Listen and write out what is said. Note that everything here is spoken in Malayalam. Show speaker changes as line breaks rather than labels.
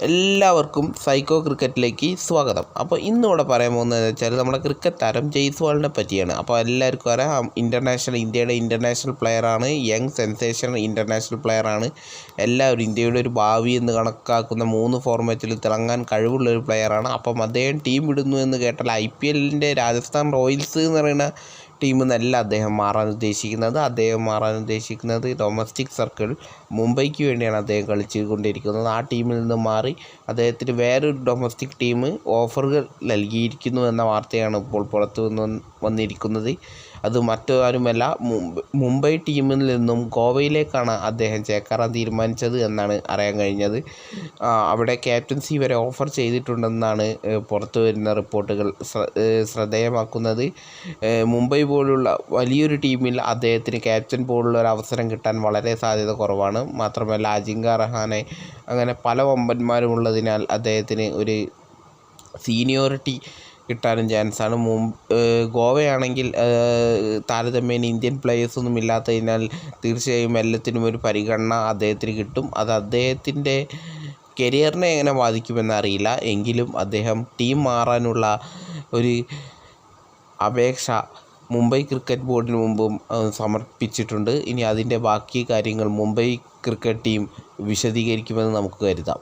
എല്ലാവർക്കും സൈക്കോ ക്രിക്കറ്റിലേക്ക് സ്വാഗതം. അപ്പോൾ ഇന്നിവിടെ പറയാൻ പോകുന്നതെന്ന് വെച്ചാൽ നമ്മുടെ ക്രിക്കറ്റ് താരം ജയ്സ്വാളിനെ പറ്റിയാണ്. അപ്പോൾ എല്ലാവർക്കും അറിയാം, ഇന്ത്യയുടെ ഇൻ്റർനാഷണൽ പ്ലെയറാണ്, യങ് സെൻസേഷണൽ ഇൻ്റർനാഷണൽ പ്ലെയറാണ്. എല്ലാവരും ഇന്ത്യയുടെ ഒരു ഭാവി എന്ന് കണക്കാക്കുന്ന 3 ഫോർമാറ്റിൽ തിളങ്ങാൻ കഴിവുള്ളൊരു പ്ലെയറാണ്. അപ്പം അദ്ദേഹം ടീം വിടുന്നു എന്ന് കേട്ടാൽ IPLൻ്റെ രാജസ്ഥാൻ റോയൽസ് എന്ന് പറയുന്ന ടീമിൽ നിന്നല്ല അദ്ദേഹം മാറാൻ ഉദ്ദേശിക്കുന്നത് ഡൊമസ്റ്റിക് സർക്കിൾ മുംബൈക്ക് വേണ്ടിയാണ് അദ്ദേഹം കളിച്ചുകൊണ്ടിരിക്കുന്നത്. ആ ടീമിൽ നിന്ന് മാറി അദ്ദേഹത്തിന് വേറൊരു ഡൊമസ്റ്റിക് ടീം ഓഫറുകൾ നൽകിയിരിക്കുന്നു എന്ന വാർത്തയാണ് ഇപ്പോൾ പുറത്തു വന്നിരിക്കുന്നത്. അത് മറ്റാരുമല്ല, മുംബൈ ടീമിൽ നിന്നും ഗോവയിലേക്കാണ് അദ്ദേഹം ചേക്കേറാൻ തീരുമാനിച്ചത് എന്നാണ് അറിയാൻ കഴിഞ്ഞത്. അവിടെ ക്യാപ്റ്റൻസി വരെ ഓഫർ ചെയ്തിട്ടുണ്ടെന്നാണ് പുറത്തു വരുന്ന റിപ്പോർട്ടുകൾ ശ്രദ്ധേയമാക്കുന്നത്. മുംബൈ പോലുള്ള വലിയൊരു ടീമിൽ അദ്ദേഹത്തിന് ക്യാപ്റ്റൻ പോലുള്ള ഒരു അവസരം കിട്ടാൻ വളരെ സാധ്യത കുറവാണ്. മാത്രമല്ല, അജിങ്ക്യ രഹാനെ അങ്ങനെ പല വമ്പന്മാരും ഉള്ളതിനാൽ അദ്ദേഹത്തിന് ഒരു സീനിയോറിറ്റി കിട്ടാനും ചാൻസാണ്. ഗോവയാണെങ്കിൽ താരതമ്യേന ഇന്ത്യൻ പ്ലേയേഴ്സൊന്നും ഇല്ലാത്തതിനാൽ തീർച്ചയായും എല്ലാത്തിനും ഒരു പരിഗണന അദ്ദേഹത്തിന് കിട്ടും. അത് അദ്ദേഹത്തിൻ്റെ കരിയറിനെ എങ്ങനെ ബാധിക്കുമെന്ന് അറിയില്ല. എങ്കിലും അദ്ദേഹം ടീം മാറാനുള്ള ഒരു അപേക്ഷ മുംബൈ ക്രിക്കറ്റ് ബോർഡിന് മുമ്പും സമർപ്പിച്ചിട്ടുണ്ട്. ഇനി അതിൻ്റെ ബാക്കി കാര്യങ്ങൾ മുംബൈ ക്രിക്കറ്റ് ടീം വിശദീകരിക്കുമെന്ന് നമുക്ക് കരുതാം.